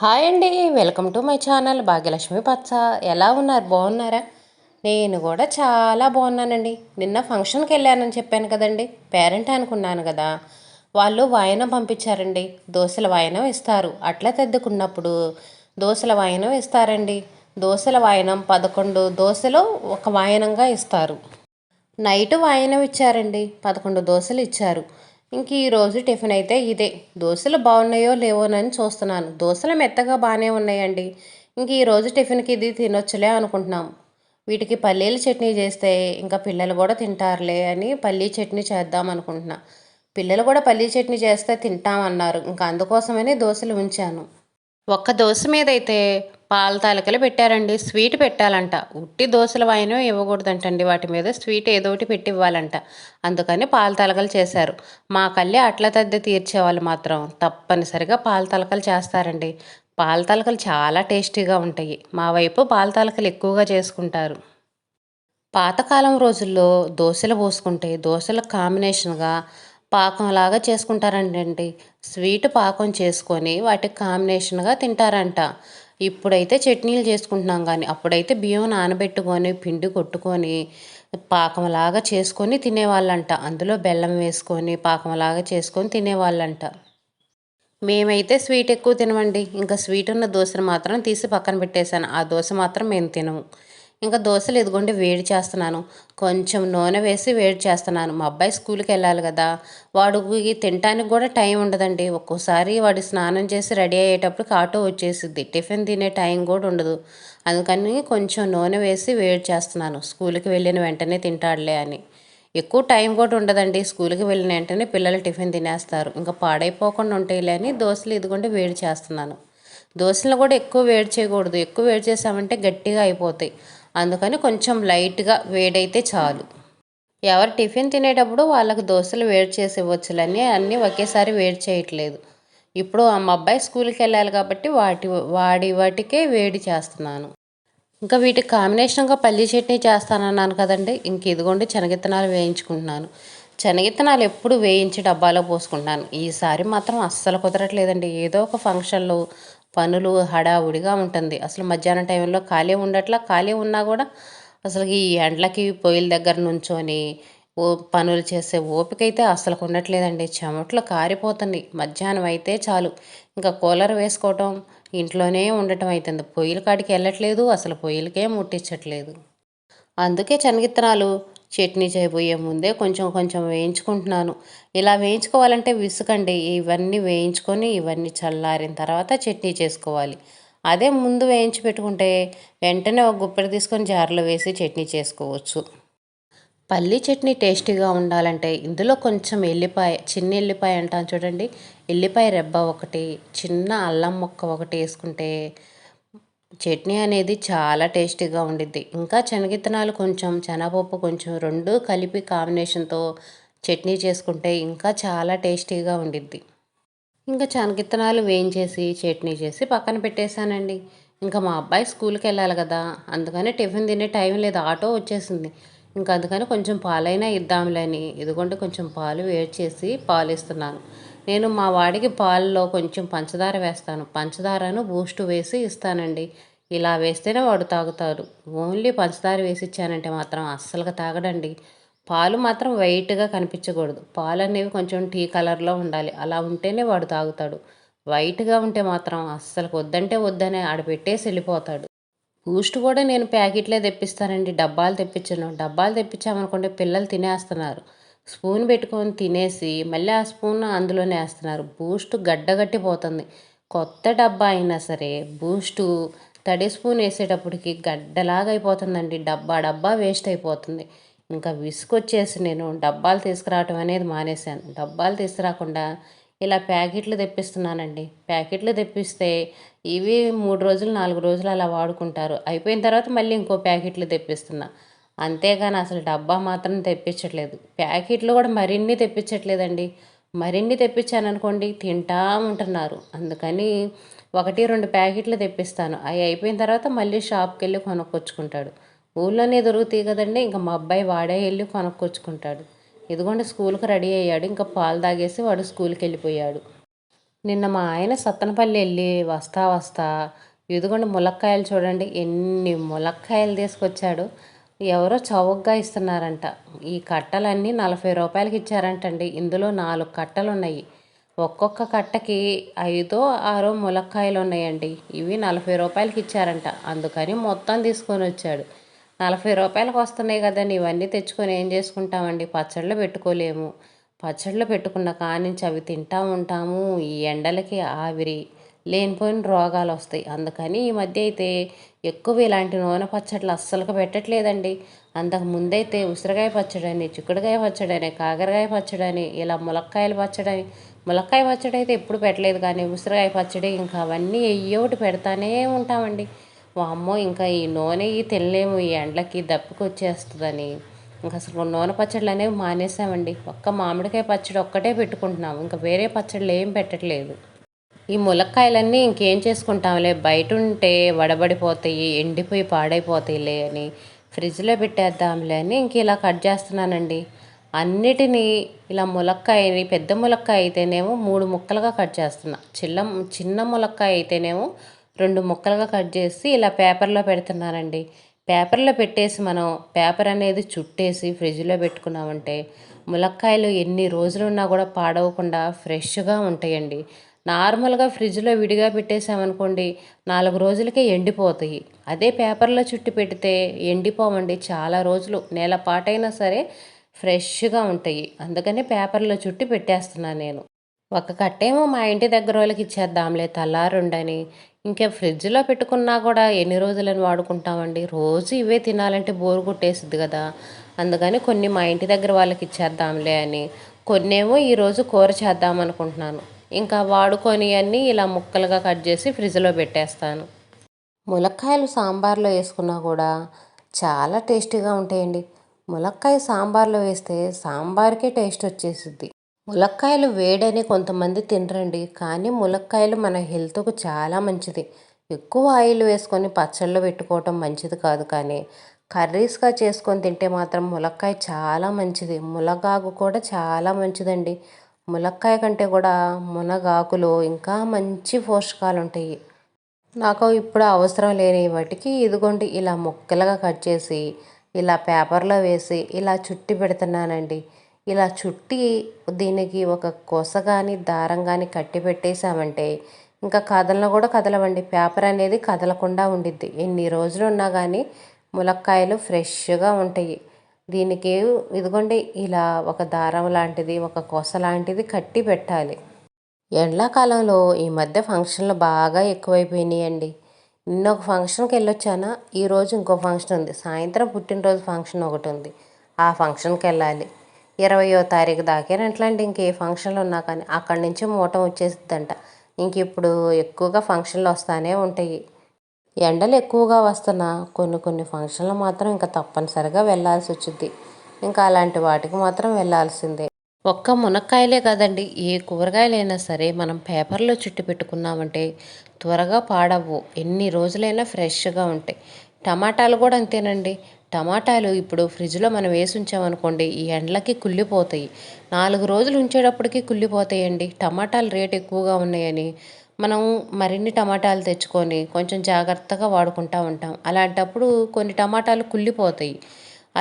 Hi అండి. Welcome to my channel Bhagyalakshmi పచ్చ. ఎలా ఉన్నారు? బాగున్నారా? నేను కూడా చాలా బాగున్నానండి. నిన్న ఫంక్షన్కి వెళ్ళానని చెప్పాను కదండి, పేరెంట్ అనుకున్నాను కదా. వాళ్ళు వాయనం పంపించారండి. దోశల వాయనం ఇస్తారు. అట్లా తెద్దుకున్నప్పుడు దోశల వాయనం ఇస్తారండి. దోశల వాయనం 11 దోశలు ఒక వాయనంగా ఇస్తారు. నైట్ వాయనం ఇచ్చారండి. 11 దోశలు ఇచ్చారు. ఇంక ఈరోజు టిఫిన్ అయితే ఇదే. దోశలు బాగున్నాయో లేవోనని చూస్తున్నాను. దోశలు మెత్తగా బాగానే ఉన్నాయండి. ఇంక ఈరోజు టిఫిన్కి ఇది తినొచ్చులే అనుకుంటున్నాం. వీటికి పల్లీల చట్నీ చేస్తే ఇంకా పిల్లలు కూడా తింటారులే అని పల్లీ చట్నీ చేద్దాం అనుకుంటున్నా. పిల్లలు కూడా పల్లీ చట్నీ చేస్తే తింటామన్నారు. ఇంకా అందుకోసమని దోశలు ఉంచాను. ఒక్క దోశ మీద అయితే పాల తాలికలు పెట్టారండి. స్వీట్ పెట్టాలంట. ఉట్టి దోశల వాయినం ఇవ్వకూడదంటండి. వాటి మీద స్వీట్ ఏదో ఒకటి పెట్టి ఇవ్వాలంట. అందుకని పాల తాలికలు చేశారు. మా కళ్ళే అట్ల తద్ది తీర్చేవాళ్ళు మాత్రం తప్పనిసరిగా పాల తాలికలు చేస్తారండి. పాల తాలికలు చాలా టేస్టీగా ఉంటాయి. మా వైపు పాల తాలికలు ఎక్కువగా చేసుకుంటారు. పాతకాలం రోజుల్లో దోశలు పోసుకుంటే దోశలకు కాంబినేషన్గా పాకంలాగా చేసుకుంటారంటండి. స్వీట్ పాకం చేసుకొని వాటికి కాంబినేషన్గా తింటారంట. ఇప్పుడైతే చట్నీలు చేసుకుంటున్నాం, కానీ అప్పుడైతే బియ్యం నానబెట్టుకొని పిండి కొట్టుకొని పాకంలాగా చేసుకొని తినేవాళ్ళంట. అందులో బెల్లం వేసుకొని పాకంలాగా చేసుకొని తినేవాళ్ళంట. మేమైతే స్వీట్ ఎక్కువ తినమండి. ఇంకా స్వీట్ ఉన్న దోశను మాత్రం తీసి పక్కన పెట్టేశాను. ఆ దోశ మాత్రం మేము తినము. ఇంకా దోశలు ఇదిగోండి వేడి చేస్తున్నాను. కొంచెం నూనె వేసి వేడి చేస్తున్నాను. మా అబ్బాయి స్కూల్కి వెళ్ళాలి కదా, వాడికి తినడానికి కూడా టైం ఉండదండి. ఒక్కోసారి వాడు స్నానం చేసి రెడీ అయ్యేటప్పటికి ఆటో వచ్చేసిద్ది. టిఫిన్ తినే టైం కూడా ఉండదు. అందుకని కొంచెం నూనె వేసి వేడి చేస్తున్నాను. స్కూల్కి వెళ్ళిన వెంటనే తింటాడులే అని. ఎక్కువ టైం కూడా ఉండదండి. స్కూల్కి వెళ్ళిన వెంటనే పిల్లలు టిఫిన్ తినేస్తారు. ఇంకా పాడైపోకుండా ఉంటాయిలే అని దోశలు ఇదిగోండి వేడి చేస్తున్నాను. దోశలు కూడా ఎక్కువ వేడి చేయకూడదు. ఎక్కువ వేడి చేసామంటే గట్టిగా అయిపోతాయి. అందుకని కొంచెం లైట్గా వేడైతే చాలు. ఎవరు టిఫిన్ తినేటప్పుడు వాళ్ళకి దోశలు వేడి చేసి ఇవ్వచ్చులని అన్నీ ఒకేసారి వేడి చేయట్లేదు. ఇప్పుడు మా అబ్బాయి స్కూల్కి వెళ్ళాలి కాబట్టి వాటికే వేడి చేస్తున్నాను. ఇంకా వీటికి కాంబినేషన్గా పల్లీ చట్నీ చేస్తానన్నాను కదండి. ఇంక ఇదిగోండి శనగిత్తనాలు వేయించుకుంటున్నాను. శనగిత్తనాలు ఎప్పుడు వేయించి డబ్బాలో పోసుకుంటాను. ఈసారి మాత్రం అస్సలు కుదరట్లేదండి. ఏదో ఒక ఫంక్షన్లు పనులు హడావుడిగా ఉంటుంది. అసలు మధ్యాహ్నం టైంలో ఖాళీ ఉండట్లా. ఖాళీ ఉన్నా కూడా అసలు ఈ ఎండ్లకి పొయ్యిల దగ్గర నుంచొని పనులు చేసే ఓపిక అయితే అస్సలు ఉండట్లేదండి. చెమట్లు కారిపోతుంది. మధ్యాహ్నం అయితే చాలు ఇంకా కూలర్ వేసుకోవటం, ఇంట్లోనే ఉండటం అవుతుంది. పొయ్యిల కాడికి వెళ్ళట్లేదు. అసలు పొయ్యిలకే ముట్టించట్లేదు. అందుకే శనగిత్తనాలు చట్నీ చేయబోయే ముందే కొంచెం కొంచెం వేయించుకుంటున్నాను. ఇలా వేయించుకోవాలంటే విసుకండి. ఇవన్నీ వేయించుకొని ఇవన్నీ చల్లారిన తర్వాత చట్నీ చేసుకోవాలి. అదే ముందు వేయించి పెట్టుకుంటే వెంటనే ఒక గుప్పెడు తీసుకొని జార్లో వేసి చట్నీ చేసుకోవచ్చు. పల్లీ చట్నీ టేస్టీగా ఉండాలంటే ఇందులో కొంచెం ఎల్లిపాయ, చిన్న ఎల్లిపాయ అంటాను చూడండి, ఎల్లిపాయ రెబ్బ ఒకటి, చిన్న అల్లం ముక్క ఒకటి వేసుకుంటే చట్నీ అనేది చాలా టేస్టీగా ఉండిద్ది. ఇంకా శనగిత్తనాలు కొంచెం, శనగపప్పు కొంచెం, రెండు కలిపి కాంబినేషన్తో చట్నీ చేసుకుంటే ఇంకా చాలా టేస్టీగా ఉండిద్ది. ఇంకా శనగిత్తనాలు వేయించేసి చట్నీ చేసి పక్కన పెట్టేశానండి. ఇంకా మా అబ్బాయి స్కూల్కి వెళ్ళాలి కదా, అందుకని టిఫిన్ తినే టైం లేదు. ఆటో వచ్చేసింది. ఇంకా అందుకని కొంచెం పాలైనా ఇద్దాంలే అని ఇదిగోండి కొంచెం పాలు వేడి చేసి పాలు ఇస్తున్నాను. నేను మా వాడికి పాలలో కొంచెం పంచదార వేస్తాను. పంచదారను బూస్ట్ వేసి ఇస్తానండి. ఇలా వేస్తేనే వాడు తాగుతాడు. ఓన్లీ పంచదార వేసి ఇచ్చానంటే మాత్రం అస్సలుగా తాగడండి. పాలు మాత్రం వైట్గా కనిపించకూడదు. పాలు అనేవి కొంచెం టీ కలర్లో ఉండాలి. అలా ఉంటేనే వాడు తాగుతాడు. వైట్గా ఉంటే మాత్రం అస్సలు వద్దంటే వద్దనే ఆడ పెట్టేసి వెళ్ళిపోతాడు. బూస్ట్ కూడా నేను ప్యాకెట్లే తెప్పిస్తానండి. డబ్బాలు తెప్పించను. డబ్బాలు తెప్పించామనుకోండి పిల్లలు తినేస్తున్నారు. స్పూన్ పెట్టుకొని తినేసి మళ్ళీ ఆ స్పూన్ అందులోనే వేస్తున్నారు. బూస్ట్ గడ్డగట్టిపోతుంది. కొత్త డబ్బా అయినా సరే బూస్టు తడి స్పూన్ వేసేటప్పటికి గడ్డలాగా అయిపోతుందండి. డబ్బా డబ్బా వేస్ట్ అయిపోతుంది. ఇంకా విసుకొచ్చేసి నేను డబ్బాలు తీసుకురావటం అనేది మానేశాను. డబ్బాలు తీసుకురాకుండా ఇలా ప్యాకెట్లు తెప్పిస్తున్నానండి. ప్యాకెట్లు తెప్పిస్తే ఇవి 3 రోజులు 4 రోజులు అలా వాడుకుంటారు. అయిపోయిన తర్వాత మళ్ళీ ఇంకో ప్యాకెట్లు తెప్పిస్తున్నా. అంతేగాని అసలు డబ్బా మాత్రం తెప్పించట్లేదు. ప్యాకెట్లు కూడా మరిన్ని తెప్పించట్లేదండి. మరిన్ని తెప్పించాననుకోండి తింటా ఉంటున్నారు. అందుకని 1, 2 ప్యాకెట్లు తెప్పిస్తాను. అవి అయిపోయిన తర్వాత మళ్ళీ షాప్కి వెళ్ళి కొనుక్కొచ్చుకుంటాడు. ఊళ్ళోనే దొరుకుతాయి కదండి. ఇంకా మా అబ్బాయి వాడే వెళ్ళి కొనుక్కొచ్చుకుంటాడు. ఇదిగోండి స్కూల్కి రెడీ అయ్యాడు. ఇంకా పాలు తాగేసి వాడు స్కూల్కి వెళ్ళిపోయాడు. నిన్న మా ఆయన సత్తెనపల్లి వెళ్ళి వస్తా వస్తా ఇదిగోండి ములక్కాయలు చూడండి ఎన్ని ములక్కాయలు తీసుకొచ్చాడు. ఎవరో చౌకగా ఇస్తున్నారంట. ఈ కట్టలన్నీ 40 రూపాయలకి ఇచ్చారంటండి. ఇందులో 4 కట్టలు ఉన్నాయి. ఒక్కొక్క కట్టకి 5, 6 ములక్కాయలు ఉన్నాయండి. ఇవి 40 రూపాయలకి ఇచ్చారంట. అందుకని మొత్తం తీసుకొని వచ్చాడు. 40 రూపాయలకు వస్తున్నాయి కదండి, ఇవన్నీ తెచ్చుకొని ఏం చేసుకుంటామండి? పచ్చళ్ళు పెట్టుకోలేము. పచ్చళ్ళు పెట్టుకున్న కానించి అవి తింటా ఉంటాము. ఈ ఎండలకి ఆవిరి లేనిపోయిన రోగాలు వస్తాయి. అందుకని ఈ మధ్య అయితే ఎక్కువ ఇలాంటి నూనె పచ్చళ్ళు అస్సలుగా పెట్టట్లేదండి. అంతకు ముందైతే ఉసిరికాయ పచ్చడని, చిక్కుడుకాయ పచ్చడని, కాకరకాయ పచ్చడని, ఇలా ములక్కాయల పచ్చడని. ములక్కాయ పచ్చడి అయితే ఎప్పుడు పెట్టలేదు, కానీ ఉసిరికాయ పచ్చడి ఇంకా అవన్నీ ఎయ్యోటి పెడతానే ఉంటామండి. వామ్మో, ఇంకా ఈ నూనె తినలేము, ఈ ఎండలకి దప్పికొచ్చేస్తుందని ఇంకా అసలు నూనె పచ్చళ్ళు అనేవి మానేసామండి. ఒక్క మామిడికాయ పచ్చడి ఒక్కటే పెట్టుకుంటున్నాము, ఇంకా వేరే పచ్చళ్ళు ఏం పెట్టట్లేదు. ఈ ములక్కాయలన్నీ ఇంకేం చేసుకుంటాంలే, బయట ఉంటే వడబడిపోతాయి, ఎండిపోయి పాడైపోతాయిలే అని ఫ్రిడ్జ్లో పెట్టేద్దాంలే అని ఇంక ఇలా కట్ చేస్తున్నానండి. అన్నిటినీ ఇలా ములక్కాయని, పెద్ద ములక్కాయ అయితేనేమో 3 ముక్కలుగా కట్ చేస్తున్నా. చిన్న ములక్కాయ అయితేనేమో 2 ముక్కలుగా కట్ చేసి ఇలా పేపర్లో పెడుతున్నానండి. పేపర్లో పెట్టేసి మనం పేపర్ అనేది చుట్టేసి ఫ్రిడ్జ్లో పెట్టుకున్నామంటే ములక్కాయలు ఎన్ని రోజులున్నా కూడా పాడవకుండా ఫ్రెష్గా ఉంటాయండి. నార్మల్గా ఫ్రిడ్జ్లో విడిగా పెట్టేసామనుకోండి 4 రోజులకే ఎండిపోతాయి. అదే పేపర్లో చుట్టి పెడితే ఎండిపోవండి, చాలా రోజులు నెల పాటైనా సరే ఫ్రెష్గా ఉంటాయి. అందుకని పేపర్లో చుట్టి పెట్టేస్తున్నాను నేను. ఒక కట్టేమో మా ఇంటి దగ్గర వాళ్ళకి ఇచ్చేద్దాంలే తెల్లారుండని. ఇంకా ఫ్రిడ్జ్లో పెట్టుకున్నా కూడా ఎన్ని రోజులని వాడుకుంటామండి? రోజు ఇవే తినాలంటే బోరు కొట్టేసిద్ది కదా. అందుకని కొన్ని మా ఇంటి దగ్గర వాళ్ళకి ఇచ్చేద్దాంలే అని, కొన్నేమో ఈరోజు కూర చేద్దాం అనుకుంటున్నాను. ఇంకా వాడుకొని అన్నీ ఇలా ముక్కలుగా కట్ చేసి ఫ్రిడ్జ్లో పెట్టేస్తాను. ములక్కాయలు సాంబార్లో వేసుకున్నా కూడా చాలా టేస్టీగా ఉంటాయండి. ములక్కాయ సాంబార్లో వేస్తే సాంబార్కే టేస్ట్ వచ్చేసిద్ది. ములక్కాయలు వేడని కొంతమంది తినరండి, కానీ ములక్కాయలు మన హెల్త్కు చాలా మంచిది. ఎక్కువ ఆయిల్ వేసుకొని పచ్చళ్ళు పెట్టుకోవటం మంచిది కాదు, కానీ కర్రీస్గా చేసుకొని తింటే మాత్రం ములక్కాయ చాలా మంచిది. మునగాకు కూడా చాలా మంచిదండి. ములక్కాయ కంటే కూడా మునగాకులో ఇంకా మంచి పోషకాలు ఉంటాయి. నాకు ఇప్పుడు అవసరం లేని వాటికి ఇదిగోండి ఇలా ముక్కలుగా కట్ చేసి ఇలా పేపర్లో వేసి ఇలా చుట్టి పెడుతున్నానండి. ఇలా చుట్టి దీనికి ఒక కొస కానీ దారం కానీ కట్టి పెట్టేశామంటే ఇంకా కదలను కూడా కదలవండి. పేపర్ అనేది కదలకుండా ఉండిద్ది. ఎన్ని రోజులు ఉన్నా కానీ ములక్కాయలు ఫ్రెష్గా ఉంటాయి. దీనికి ఇదిగోండి ఇలా ఒక దారం లాంటిది, ఒక కొస లాంటిది కట్టి పెట్టాలి. ఎండాకాలంలో ఈ మధ్య ఫంక్షన్లు బాగా ఎక్కువైపోయినాయండి. నిన్న ఒక ఫంక్షన్కి వెళ్ళొచ్చానా, ఈరోజు ఇంకో ఫంక్షన్ ఉంది. సాయంత్రం పుట్టినరోజు ఫంక్షన్ ఒకటి ఉంది, ఆ ఫంక్షన్కి వెళ్ళాలి. 20వ తారీఖు దాకేనట్లండి. ఇంకే ఫంక్షన్లు ఉన్నా కానీ అక్కడి నుంచి మూట వచ్చేసిద్దంట. ఇంక ఇప్పుడు ఎక్కువగా ఫంక్షన్లు వస్తూనే ఉంటాయి. ఎండలు ఎక్కువగా వస్తున్నా కొన్ని ఫంక్షన్లు మాత్రం ఇంకా తప్పనిసరిగా వెళ్ళాల్సి వచ్చింది. ఇంకా అలాంటి వాటికి మాత్రం వెళ్ళాల్సిందే. ఒక్క మునక్కాయలే కదండి, ఏ కూరగాయలైనా సరే మనం పేపర్లో చుట్టి పెట్టుకున్నామంటే త్వరగా పాడవు, ఎన్ని రోజులైనా ఫ్రెష్గా ఉంటాయి. టమాటాలు కూడా అంతేనండి. టమాటాలు ఇప్పుడు ఫ్రిడ్జ్లో మనం వేసి ఉంచామనుకోండి ఈ ఎండలకి కుళ్ళిపోతాయి. 4 రోజులు ఉంచేటప్పటికి కుళ్ళిపోతాయండి. టమాటాలు రేటు ఎక్కువగా ఉన్నాయని మనం మరిన్ని టమాటాలు తెచ్చుకొని కొంచెం జాగ్రత్తగా వాడుకుంటూ ఉంటాం. అలాంటప్పుడు కొన్ని టమాటాలు కుళ్ళిపోతాయి.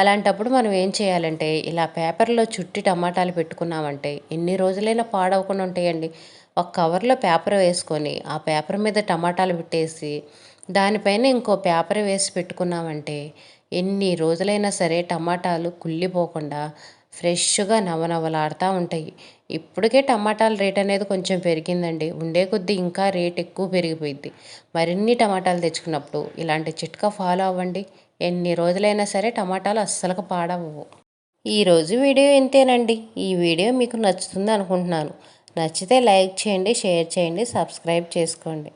అలాంటప్పుడు మనం ఏం చేయాలంటే ఇలా పేపర్లో చుట్టి టమాటాలు పెట్టుకున్నామంటే ఎన్ని రోజులైనా పాడవకుండా ఉంటాయండి. ఒక కవర్లో పేపర్ వేసుకొని ఆ పేపర్ మీద టమాటాలు పెట్టేసి దానిపైన ఇంకో పేపర్ వేసి పెట్టుకున్నామంటే ఎన్ని రోజులైనా సరే టమాటాలు కుళ్ళిపోకుండా ఫ్రెష్గా నవనవలాడుతూ ఉంటాయి. ఇప్పటికే టమాటాల రేట్ అనేది కొంచెం పెరిగిందండి. ఉండే కొద్దీ ఇంకా రేట్ ఎక్కువ పెరిగిపోయింది. మరిన్ని టమాటాలు తెచ్చుకున్నప్పుడు ఇలాంటి చిట్కా ఫాలో అవ్వండి. ఎన్ని రోజులైనా సరే టమాటాలు అస్సలు పాడవు. ఈరోజు వీడియో ఇంతేనండి. ఈ వీడియో మీకు నచ్చుతుంది అనుకుంటున్నాను. నచ్చితే లైక్ చేయండి, షేర్ చేయండి, సబ్స్క్రైబ్ చేసుకోండి.